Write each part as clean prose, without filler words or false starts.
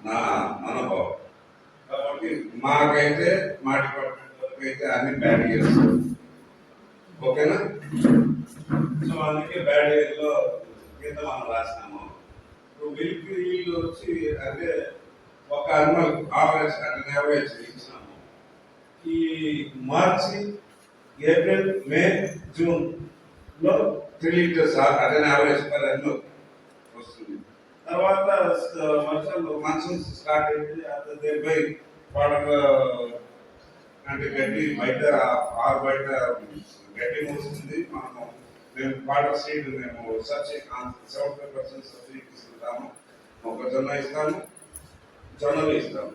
నా అనుభవం. కాబట్టి మాకైతే మా డిపార్ట్మెంట్ వరకు అయితే అన్ని బ్యాడ్ ఇయర్స్. ఓకేనా? సో అందుకే బ్యాడ్ ఇయర్లో కింద మనం రాసినాము. ఇప్పుడు మిల్క్ ఈల్డ్ వచ్చి అంటే ఒక అనిమల్ ఆవరేజ్ అంటే యావరేజ్ ఇచ్చినాము. ఈ మార్చి, ఏప్రిల్, మే, జూన్ లో 3 లీటర్స్ అంటే యావరేజ్ పర్ అనిమల్ వస్తుంది. తర్వాత వర్షాలు మాన్సూన్స్ స్టార్ట్ అయింది. దేనిపై వాటర్ అంటే గడ్డి బయట బయట గడ్డి మోస్తుంది. మేము వాటర్ సీడ్ మేము సబ్సిడీ 75% సబ్సిడీ తీసుకుంటాము. మొక్కజొన్న ఇస్తాము, జొన్నలు ఇస్తాము.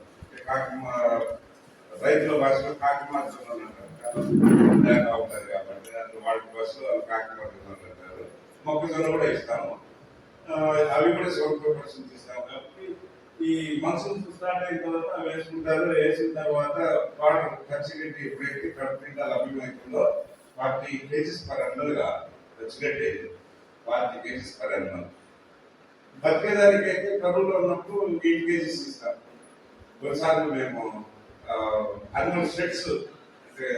రైతుల భాషలో కాకిమార్ జొన్నలు అంటారు అవుతారు కాబట్టి వాటి భాషలో కాకిమార్ జొన్నలు అంటారు. మొక్కజొన్న కూడా ఇస్తాము, అవి కూడా 75% ఇస్తాము. కాబట్టి ఈ మన్సూన్ స్టార్ట్ అయిన తర్వాత వేసుకుంటారు. వేసిన తర్వాత వాటర్ పచ్చిగడ్డి ఎప్పుడైతే కడుపునిండా లభ్యమవుతుందో 40 kgs పర్ అన్నలుగా పచ్చిగడ్డి 40 kgs పర్ అన్నలు. బతికేదానికి అయితే కరువులో ఉన్నప్పుడు 8 kgs ఇస్తాం. కొన్నిసార్లు మేము అనిమల్ షెడ్స్ అంటే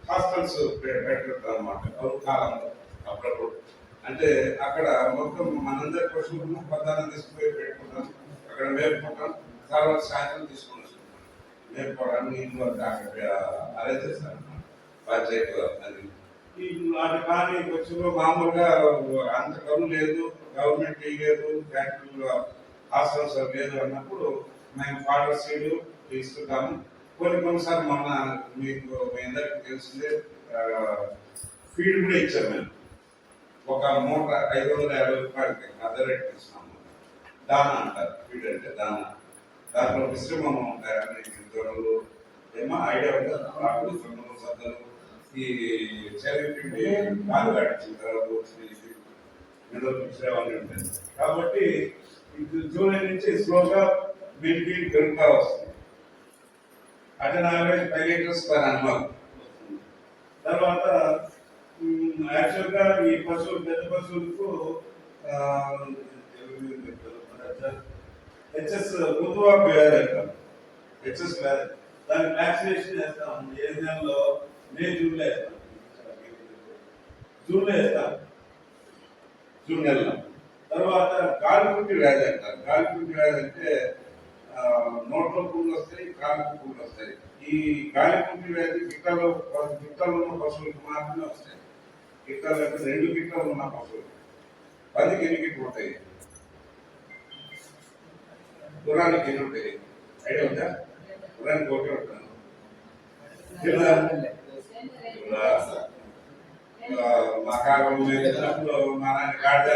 హాస్టల్స్ పెట్టుకుంటాం అన్నమాట కరువు కాలంలో. అప్పుడప్పుడు అంటే అక్కడ మొత్తం మనందరి పశువులను పదాలను తీసుకుపోయి పెట్టుకుంటాం, అక్కడ మేపుకుంటాం. తర్వాత సాయంత్రం తీసుకొని వస్తుంటాం. మేపుకోవడానికి నీళ్ళు అంటే అక్కడ అరేంజ్ చేస్తాం పంచాయతీ. అది అది కానీ కొంచెం మామూలుగా అంత కరువు లేదు, గవర్నమెంట్ లేదు, ఫ్యాక్టరీలు హాస్టల్స్ లేదు అన్నప్పుడు మేము ఫాడర్ సీడ్ తీసుకుంటాము. కొన్నిసార్లు మొన్న మీకు మీ అందరికీ తెలిసిందే ఫీడ్ కూడా ఇచ్చాము. మేము ఒక మూట 550 రూపాయలకి అదే రేట్ ఇస్తున్నాము. దానా అంటారు, ఫీడ్ అంటే దానా. దాంట్లో మిశ్రమం ఉంటాయి, దొరలు ఏమో ఐడియా ఉంటుంది. ఆకులు, జొన్నలు, సద్దలు, ఈ చెరువుపిండి కాలు కట్టించిన తర్వాత అవన్నీ ఉంటాయి. కాబట్టి జూలై నుంచి స్లోగా మిల్క్ పెరుగుతా వస్తుంది. అంటే 45 లీటర్స్ పర్ అనిమల్. తర్వాత యాక్చువల్గా ఈ పశువులు పెద్ద పశువులకు హెచ్ఎస్ ఋతువా వ్యాధి అంటాం, హెచ్ఎస్ వ్యాధి. దానికి వ్యాక్సినేషన్ చేస్తాం. ఏ నెలలో? మే జూన్లో వేస్తాం. జూన్లో వేస్తాం, జూన్ నెలలో. తర్వాత గాలిపుంటి వ్యాధి అంటారు. గాలిపుంటి వ్యాధి అంటే నోట్లో పుళ్ళు వస్తాయి, కాళ్ళకు పుళ్ళు వస్తాయి. ఈ గాలిపుంటి వ్యాధి గిట్టలు ఉన్న పశువులకు మాత్రమే వస్తాయి. గిట్టలు అంటే 2 గిట్టలు ఉన్న పశువులు. 10కి ఎన్ని గిట్టలు ఉంటాయి? గుర్రానికి ఎన్ని ఉంటాయి? ఐడియా ఉందా? గుర్రానికి ఒకటి ఉంటాను. మా కాలం వచ్చినప్పుడు మా నాన్న గాడిద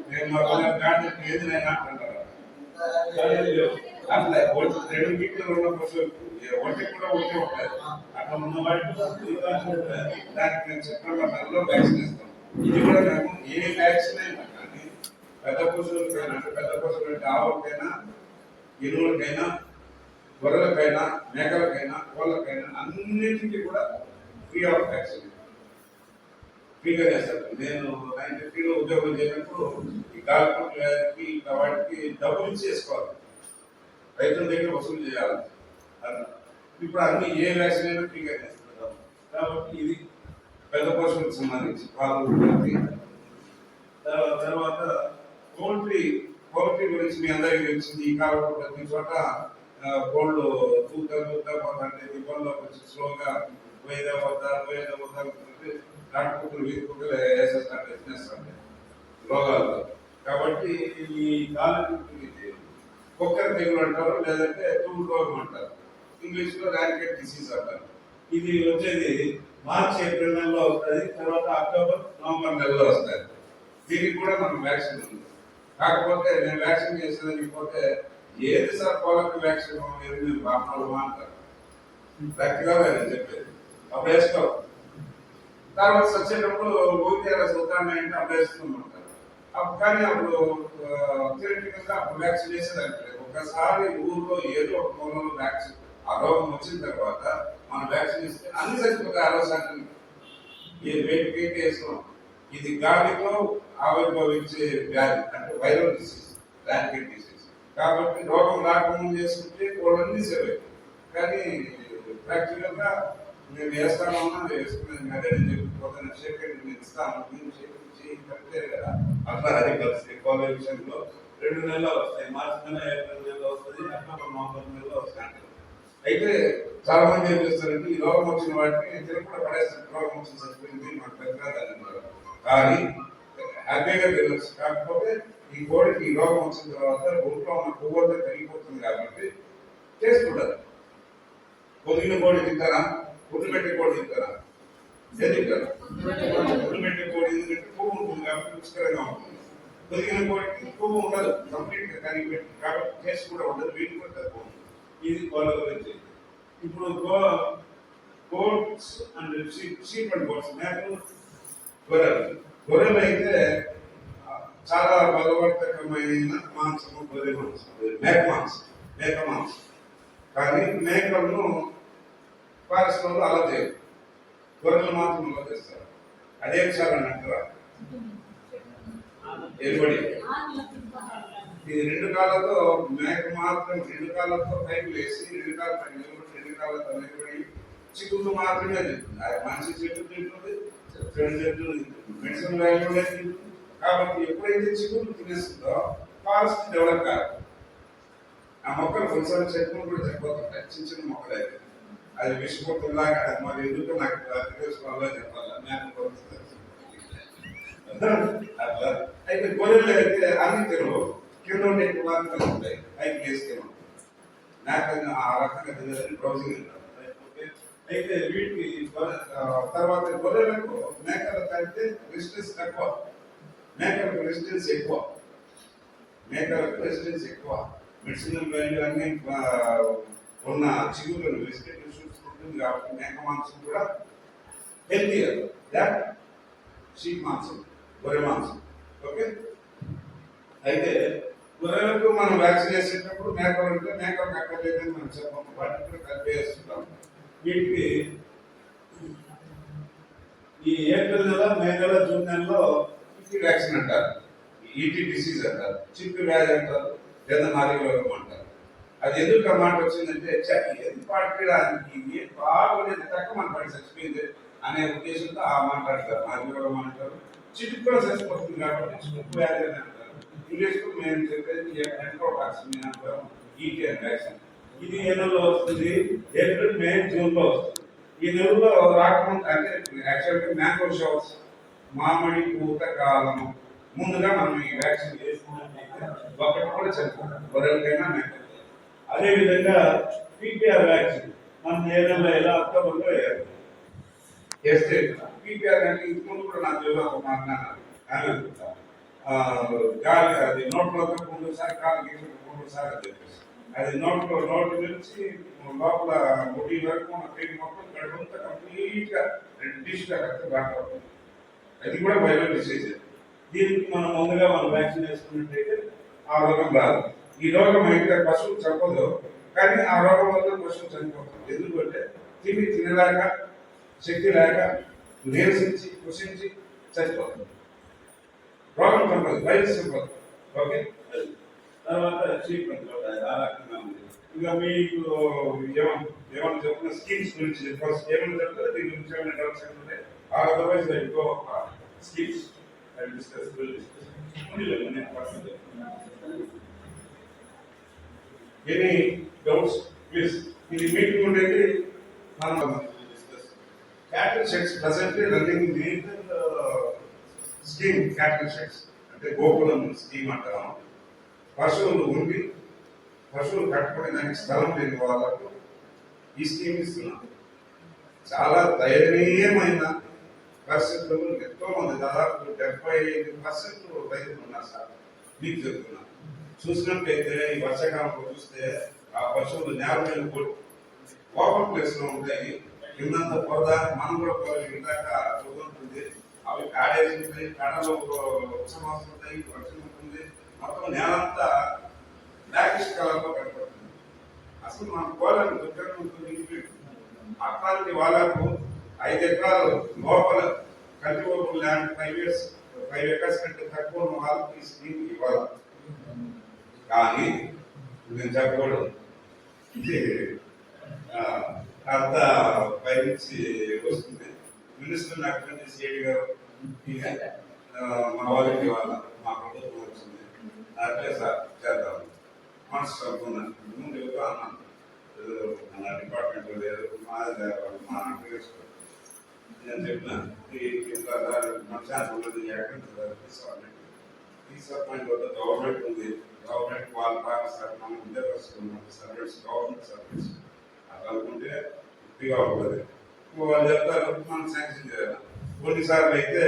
నేను మా పిల్లలు గాడిద ఏది నేను అంటారు. అట్లా 2 గిట్టలు ఉన్న పశువులకు ఒకటి కూడా ఒకటి ఉంటాయి. అట్లా ఉన్న వాటికి దానికి మేము చెప్పిన నెలలో వ్యాక్సిన్ ఇస్తాం. ఇది కూడా మేము ఏ వ్యాక్సిన్ అయినా కానీ పెద్ద పశువులకైనా అంటే పెద్ద పశువులు అంటే ఆవులకైనా, ఎరువులకైనా, గొర్రెలకైనా, మేకలకైనా, కోళ్ళకైనా అన్నింటికి కూడా ఫ్రీ ఆఫ్ వ్యాక్సిన్ ఫ్రీగా చేస్తారు. నేను 93లో ఉద్యోగం చేసినప్పుడు ఈ గాలిపుంటి వ్యాధికి ఇంకా వాటికి డబ్బులు ఇచ్చి చేసుకోవాలి, రైతుల దగ్గర వసూలు చేయాలి. ఇప్పుడు అన్ని ఏ వ్యాక్సిన్ అయినా ఫ్రీగా చేస్తున్నారు. కాబట్టి ఇది పెద్ద పశువులకు సంబంధించి పాలు ఉత్పత్తి. తర్వాత పౌల్ట్రీ గురించి మీ అందరికీ తెలిసింది. ఈ కాలంలో ప్రతి చోట కోళ్ళు తూతా పోతాంటే దిబ్బల్లో కొంచెం స్లోగా పోయేదా వద్దా నాటుకుంటులు వీరుకుంటూ వేసేస్తాంటే రోగాలతో. కాబట్టి ఈ గాలి కుక్కర్ తెగులు అంటారు, లేదంటే తూడు రోగం అంటారు. ఇంగ్లీష్లో ర్యాకెట్ డిసీజ్ అంటారు. ఇది వచ్చేది మార్చి, ఏప్రిల్ నెలలో వస్తుంది. తర్వాత అక్టోబర్, నవంబర్ నెలలో వస్తుంది. దీనికి కూడా మనకు వ్యాక్సిన్ ఉంది. కాకపోతే నేను వ్యాక్సిన్ చేసేదానికి పోతే ఏది సార్ కోళ్ళకి వ్యాక్సిన్ ఏది మీరు బాగా అంటారు. కరెక్ట్గా నేను చెప్పేది అప్పుడు వేసుకోవాలి. తర్వాత వచ్చేటప్పుడు ఊరికేలా సుల్తాన్ అంటే అప్పుడు వేసుకుంటారు. అప్పుడు కానీ అప్పుడు థియరిటికల్గా అప్పుడు వ్యాక్సిన్ వేసేదానికి లేదు. ఒకసారి ఊర్లో ఏదో ఒక మూలంలో వ్యాక్సిన్ ఆ రోగం వచ్చిన తర్వాత మనం వ్యాక్సిన్ ఇస్తే అన్ని చచ్చిపోతాయి. ఆరోగ్యాన్ని వేటికి వేస్తున్నాం. ఇది గాలిలో ఆవిర్భవించే వ్యాధి అంటే వైరల్ డిసీజ్, ర్యాకెట్ డిసీజ్. కాబట్టి రోగం రాకముందు చేసుకుంటే కోళ్ళన్నీ సేవే. కానీ ప్రాక్టికల్ గా మేము వేస్తామన్నా వేసుకునేది అదే నేను చెప్పిపోతాను. షేకర్ నేను ఇస్తాను, నేను కట్టే కదా అట్లా అది కలిసి కోళ్ళ విషయంలో 2 నెలలు వస్తాయి. మార్చి నెల, ఏప్రిల్ నెలలో వస్తుంది, అక్టోబర్ నవంబర్ నెలలో వస్తాయి. అయితే చాలా మంది ఏం చేస్తారంటే ఈ రోగం వచ్చిన వాటిని తినకుండా పడేస్తారు. రోగం వచ్చిన చచ్చిపోయింది మాకు పెద్దగా. కానీ హ్యాపీగా తినచ్చు. కాకపోతే ఈ కోడికి ఈ రోగం వచ్చిన తర్వాత ఒంట్లో ఉన్న కొవ్వంతా తగ్గిపోతుంది కాబట్టి చేసుకుంటారు. పొదిగిన కోడి తింటారా, గుడ్లు పెట్టే కోడి తింటారా? ఏది తింటారా? గుడ్లు పెట్టే కోడి ఎందుకంటే కొవ్వు ఉంటుంది కాబట్టి రుచికరంగా ఉంటుంది. పొదిగిన కోడికి కొవ్వు ఉండదు, కంప్లీట్ గా కరిగిపెట్టి కాబట్టి టేస్ట్ కూడా ఉండదు, వీటి కూడా తక్కువ. ఇది కోళ్ళ గురించి. ఇప్పుడు goats and sheep and goats, మేకలు, గొర్రెలు అయితే చాలా బలవర్తకమైన మాంసము గొర్రె మాంసం, మేక మాంసం. కానీ మేకలను ఫారెస్ట్ వాళ్ళు అలా చేయరు, గొర్రెలు మాత్రం అలా చేస్తారు. అదేం చాలా అంటారా? ఏర్పడి ఇది 2 కాళ్ళతో మేక మాత్రం 2 కాళ్ళతో పైకి వేసి 2 కాళ్ళ పైన 2 కాళ్ళతో నిలబడి చిక్కులు మాత్రమే తింటుంది. అది మనిషి చెట్టు తింటుంది, చెడు చెట్టు మెడిసిన్ వాల్యూ తింటుంది. కాబట్టి ఎప్పుడైతే చిక్కులు తినేస్తుందో ఫారెస్ట్ డెవలప్ కాదు. ఆ మొక్కలు కొంచెం చెట్లు కూడా చనిపోతుంటాయి, చిన్న మొక్కలు అయితే. అది విషపూర్తిలాగా మరి ఎందుకు నాకు తెలుసుకోవాలో చెప్పాలి. అట్లా అయితే గొర్రెలు అయితే అన్ని తినవు, కింద ఉండే మాత్రం ఉంటాయి, పైకి వేసుకెళ్ళం. నాకు ఆ రకంగా తెలియదని బ్రౌజింగ్. అయితే వీటికి తర్వాత గొర్రెలకు మేకల కంటే రెసిస్టెన్స్ తక్కువ, మేకలకు రెసిస్టెన్స్ ఎక్కువ. మెడిసినల్ వాల్యూ అన్ని ఉన్న చిగురులను వెజిటేటివ్ షూట్స్ ఉంటుంది కాబట్టి మేక మాంసం కూడా హెల్తీయర్ దాట్ షీప్ మాంసం, గొర్రె మాంసం. ఓకే. అయితే గొర్రెలకు మనం వ్యాక్సిన్ వేసేటప్పుడు మేకలు అంటే మేకలకు అక్కర్లేదని మనం చెప్పాము, వాటికి కూడా కలిపేస్తున్నాం. వీటికి ఈ ఏప్రిల్ నెల, మే నెల, జూన్ నెలలో వ్యాక్సిన్ అంటారు, ఈటీ డిసీజ్ అంటారు, చిక్కు వ్యాధి అంటారు, లేదా నాలుగు రోగం అంటారు. అది ఎందుకు ఆ మాట వచ్చిందంటే ఎందుకు పాటికి బాగుండేది తక్కువ మన పడి చచ్చిపోయింది అనే ఉద్దేశంతో ఆ మాట్లాడతారు. నాలుగు రోగం అంటారు, చిక్కు కూడా చచ్చిపోతుంది కాబట్టి చిక్కు వ్యాధి అని అంటారు. ఇంగ్లీష్కు మేము చెప్పేది ఎంట్రోటాక్సిన్ అంటారు, ఈటీ అని వ్యాక్సిన్. ఇది ఏ నెలలో వస్తుంది? ఏప్రిల్, మే, జూన్ లో వస్తుంది. ఈ నెలలో రాకముందు అంటే యాక్చువల్గా మ్యాంగో షవర్స్, మామిడి పూత కాలము ముందుగా మనం ఈ వ్యాక్సిన్ వేసుకున్నట్లయితే ఒకటి కూడా చనిపోతాం, గొర్రెలకైనా మేకలకైనా. అదేవిధంగా పీపీఆర్ వ్యాక్సిన్ మనం ఏ నెలలో ఎలా అక్టోబర్లో వేయాలి. వేస్తే పీపీఆర్ అంటే ఇంటి ముందు కూడా నా జీవితంలో ఒక మాట్లాడాను. గాలి అది నోట్లో 3 సార్లు, కాలు గీసుకు 3 సార్లు అని చెప్పేసి అది నోటి నుంచి లోపల ముడి వరకు మన పేరు మొత్తం గడుపుంతా కంప్లీట్ గా రెడ్డిష్ గా రక్తం రాకపోతుంది. అది కూడా వైరల్ డిసీజ్. దీనికి మనం ముందుగా వ్యాక్సిన్ వేసుకున్నట్టయితే ఆ రోగం రాదు. ఈ రోగం అయితే పశువులు చంపదు, కానీ ఆ రోగం వల్ల పశువులు చనిపోతుంది. ఎందుకంటే తినలేక, శక్తి లేక, నీరసించి, కృషించి చచ్చిపోతుంది. రోగం చంపదు, వైరస్ చంపదు. ఓకే. తర్వాత చీప్ ఆ రకంగా ఉంది. ఇంకా మీకు ఏమైనా చెప్పిన స్కీమ్స్ గురించి ఏమైనా చెప్తారు, దీని గురించి ఏమైనా డౌట్స్ ఏంటంటే అదర్వైజ్ ఇంకో స్కీమ్స్ ఎనీ డౌట్స్ ప్లీజ్. ఇది మీటింగ్ ఉండేది capital sheds presently running major scheme. Capital sheds అంటే గోకులం స్కీమ్ అంటాము. పశువులు ఉండి పశువులు కట్టుకునే దానికి స్థలం లేని వాళ్ళకు ఈ స్కీమ్ ఇస్తున్నాం. చాలా దయనీయమైన పరిస్థితులు ఎంతో మంది, దాదాపు 75% రైతులు ఉన్నారు సార్. మీకు చెప్తున్నా, చూసినట్టయితే ఈ వర్షాకాలంలో చూస్తే ఆ పశువులు నేల మీద ఓపెన్ ప్లేస్ లో ఉంటాయి. కిందంతా పొరద, మనం కూడా ఇందాక చదువుతుంది. అవి కాడేసి ఉంటాయి, కాడలో ఉత్సవం ఉంటాయి, వర్షం ఉంటుంది, మొత్తం నేలంతా బ్లాకిష్ కలర్ లో కనపడుతుంది. అసలు మన కోళ్ళని దగ్గర ఉంటుంది. అట్లాంటి వాళ్ళకు 5 ఎకరాలు లోపల కల్టివబుల్ ల్యాండ్ 5 acres కంటే తక్కువ ఉన్న వాళ్ళకి ఈ స్కీమ్ ఇవ్వాలి. కానీ నేను చెప్పకూడదు. ఇది ఆ, అంత పైనుంచి వస్తుంది. మినిస్టర్ నాకు సిఐడి గారు ఇక, మా వాళ్ళకి వాళ్ళ మా ప్రభుత్వం వచ్చింది. అట్లే సార్ చేద్దాం మనసు అనుకున్నాను. ముందు ఎవరో అన్నాను మన డిపార్ట్మెంట్ లేదు మా నేను చెప్పిన ఇంత మంచి ఉన్నది ఎక్కడ తీసుకోండి వద్ద గవర్నమెంట్ ఉంది. గవర్నమెంట్ వాళ్ళ సార్ మనం ఉద్యోగస్తున్నారు సర్వీస్ గవర్నమెంట్ సర్వీస్ అట్లా అనుకుంటే ఫ్రీగా ఉంటుంది. వాళ్ళు చెప్తారు మనం శాంక్షన్ చేయాలి. కొన్నిసార్లు అయితే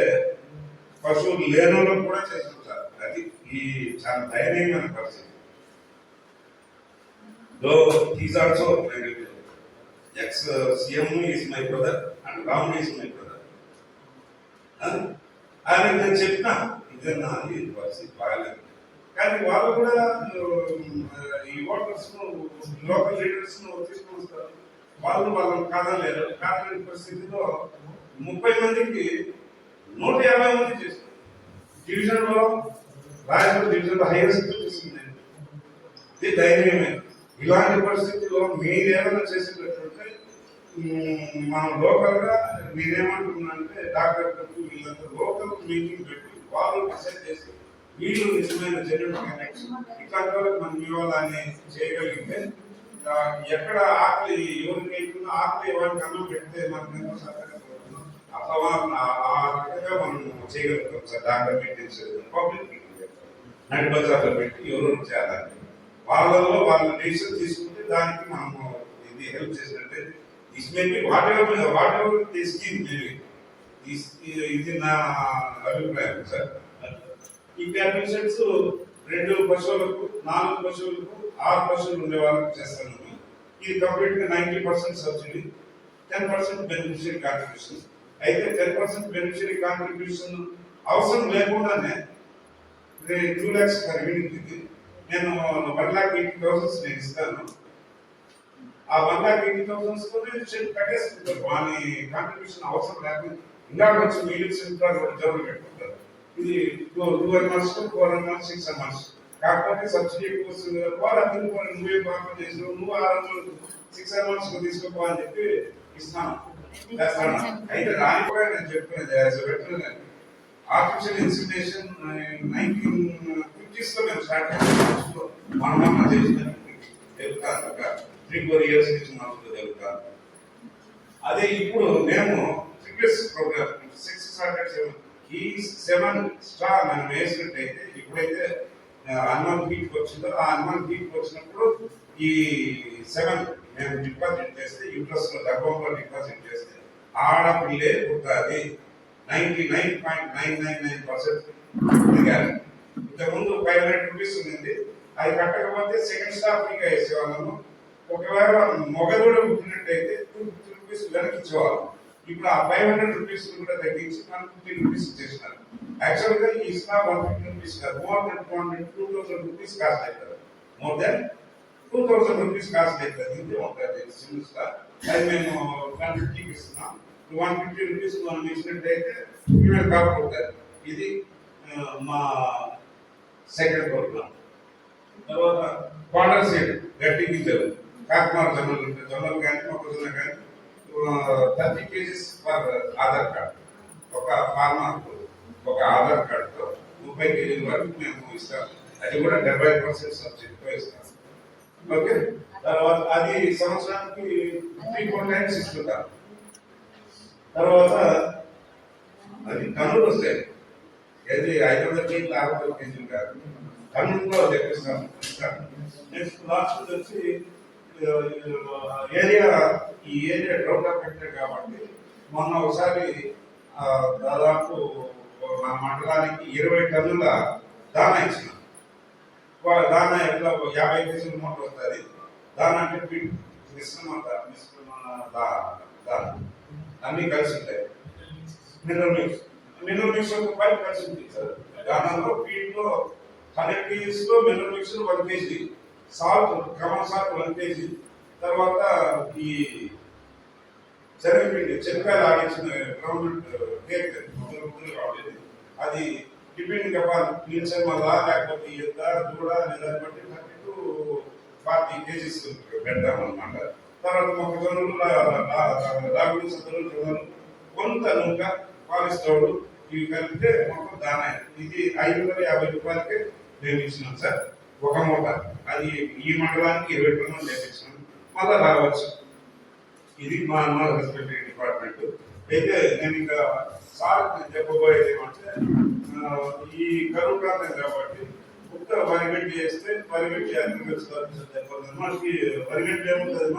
పశువులు లేని వాళ్ళకు కూడా చేస్తుంటారు. అది ఈ చాలా దయనీయమైన పరిస్థితి. He's also ex-CM is my brother and Ram is my brother. ఆయన నేను చెప్పినా ఇదన్నా ఈ పరిస్థితి బాగాలేదు. కానీ వాళ్ళు కూడా ఈ ఓటర్స్ లోకల్ లీడర్స్ తీసుకుని వస్తారు. వాళ్ళు వాళ్ళని కాదలేరు. కాదలేని పరిస్థితిలో 30 మందికి 150 మంది చేస్తారు. డివిజన్ లో రాయపూర్ డివిజన్ లో హైయెస్ట్ తీసుకుంది. ఇది ధైర్యమే. ఇలాంటి పరిస్థితుల్లో మీరేమైనా చేసేటట్టుంటే మనం లోకల్ గా మీరేమంటున్నారంటే డాక్టర్ వీళ్ళంతా లోకల్ మీటింగ్ పెట్టి వాళ్ళు డిసైడ్ చేసి వీళ్ళు నిజమైన జెన్యున్ కనెక్షన్ ఇట్లాంటి వాళ్ళకి మనం ఇవ్వాలని చేయగలిగితే ఎక్కడ ఆకలి ఎవరికి అవుతుందో ఆకలి ఎవరికి అన్నం పెడితే మనకు ఎంతో సహకరిస్తున్నాం అట్లా ఆ రకంగా మనం చేయగలుగుతాం sir. Doctor meetings public meeting night బజార్లో పెట్టి ఎవరు చేయాలని వాళ్ళలో వాళ్ళ డెసిషన్ తీసుకుంటే దానికి మనము ఇది హెల్ప్ చేసినట్టే. This may be what ever the scheme ఇది నా అభిప్రాయం సార్. ఈ క్యాపిటల్స్ 2 పశువులకు 4 పశువులకు 6 పశువులు ఉండే వాళ్ళకి చేస్తాను. ఇది కంప్లీట్ గా 90% సబ్సిడీ 10% బెనిఫిషియరీ కాంట్రిబ్యూషన్. అయితే 10% బెనిఫిషియరీ కాంట్రిబ్యూషన్ అవసరం లేకుండానే 2 lakhs పర్ యూనిట్ నేను 1,80,000 నేను ఇస్తాను. ఆ 1,80,000 తోనే షెడ్ కట్టేసుకుంటారు. వాని కాంట్రిబ్యూషన్ అవసరం లేకుండా ఇంకా కొంచెం మిలిట్స్ ఇంకా జబ్బులు పెట్టుకుంటారు. ఇది 2 months 4 months 6 months కాకపోతే సబ్సిడీ వస్తుంది. వాళ్ళందరూ నువ్వే పాపం చేసినావు నువ్వు 6 months తీసుకోపో అని చెప్పి ఇస్తాను చేస్తాను. అయితే దానికి కూడా నేను చెప్తున్నది ఆర్టిఫిషియల్ ఇన్సిమినేషన్ 1950s లో మేము స్టార్ట్ చేస్తాం. మన చేసిన తెలుగుతాను ఒక 3-4 years నుంచి మనకు తెలుగుతాను. అదే ఇప్పుడు మేము ప్రీవియస్ ప్రోగ్రామ్ 6 Saturdays ఈ 7 స్టార్ మనం వేసినట్టయితే ఇప్పుడైతే అన్నం హీట్ వచ్చిందో ఆ అన్నం హీట్ వచ్చినప్పుడు ఈ 7 మేము డిపాజిట్ చేస్తే యూట్రస్ లో గర్భంలో డిపాజిట్ చేస్తే ఆడపిల్లే పుట్టాలి 99.999% దిగాలి. ఇంతకుముందు 500 రూపీస్ ఉంది. అది కట్టకపోతే సెకండ్ స్టాప్ ఫ్రీగా వేసేవాళ్ళము. ఒకవేళ మొగదూడ పుట్టినట్టయితే 250 రూపీస్ వెనక్కి ఇచ్చేవాళ్ళం. ఇప్పుడు ఆ 500 రూపీస్ కూడా తగ్గించి 150 రూపీస్ ఇచ్చేసినారు. యాక్చువల్ గా ఈ స్టాప్ 150 రూపీస్ కాదు, మోర్ దెన్ 200 రూపీస్ కాస్ట్ అవుతుంది. మోర్ దెన్ 2000 రూపీస్ కాస్ట్ అవుతుంది. ఇంతే ఉంటుంది సింగిల్ స్టార్. అది మేము 150కి ఇస్తున్నాం. 150 రూపీస్ మనం ఇచ్చినట్టయితే ఫీమేల్ కాపు అవుతారు. ఇది మా సెకండ్ ప్రోగ్రామ్. తర్వాత క్వార్టర్ సీడ్ గట్టి గింజలు కాకమార జొన్నలు కానీ మొక్కజొన్న కానీ 30 kgs పర్ ఆధార్ కార్డ్. ఒక ఫార్మర్ ఒక ఆధార్ కార్డుతో 30 kg వరకు మేము ఇస్తాం. అది కూడా 70% సబ్సిడీతో ఇస్తాం. ఓకే. తర్వాత అది సంవత్సరానికి 3-4 times ఇస్తుంటాం. తర్వాత అది టన్నులు వస్తాయి. ఏది 500 kg 600 kg కాదు, టన్నుల్లో తెప్పిస్తాను. నెక్స్ట్ లాస్ట్ వచ్చి ఈ ఏరియా డ్రౌట్ అఫెక్టెడ్ కాబట్టి మొన్న ఒకసారి దాదాపు మన మండలానికి 20 టన్నుల దానా ఇచ్చినాం. దానా ఎట్లా 50 కేజీల మూట వస్తుంది. దానా అంటే మిశ్రమ దానా అన్ని కలిసి ఉంటాయి. మినరల్ మిక్స్ ఒక 5 కలిసి ఉంటుంది సార్. దానాలో ఫీడ్లో 100 kgs లో mineral mix 1 kg, salt come on salt 1 kg, తర్వాత ఈ శనగపిండి చెనక్కాయలు ఆడించిన గ్రౌండ్ కేక్ అది డిపెండింగ్ అపాన్ నీల్సన్ వల్ల లేకపోతే ఎంత దూడ దాన్ని బట్టి 30 to 40 కేజీస్ పెడతామన్నమాట. తర్వాత మొక్కజొన్నలు రాగులు సద్దలు కొంత నూక పాలిస్తోడు ఇవి కలిపితే మొత్తం దానా ఇది 550 రూపాయలకి మేము ఇచ్చినాం సార్ ఒక మూట. అది ఈ మండలానికి 20 టన్నులు తెప్పించినాం. మళ్ళా రావచ్చు. ఇది మా రెస్పెక్టివ్ డిపార్ట్మెంట్. అయితే నేను ఇంకా సార్ చెప్పబోయేది ఏమంటే ఈ కరువు ప్రాంతం కాబట్టి ఒక్క వరిగడ్డి చేస్తే వరిగడ్డి అగ్రికల్చర్ సర్వీసెస్ అయిపోతుంది. మనకి వరిగడ్డి ఏముంటుంది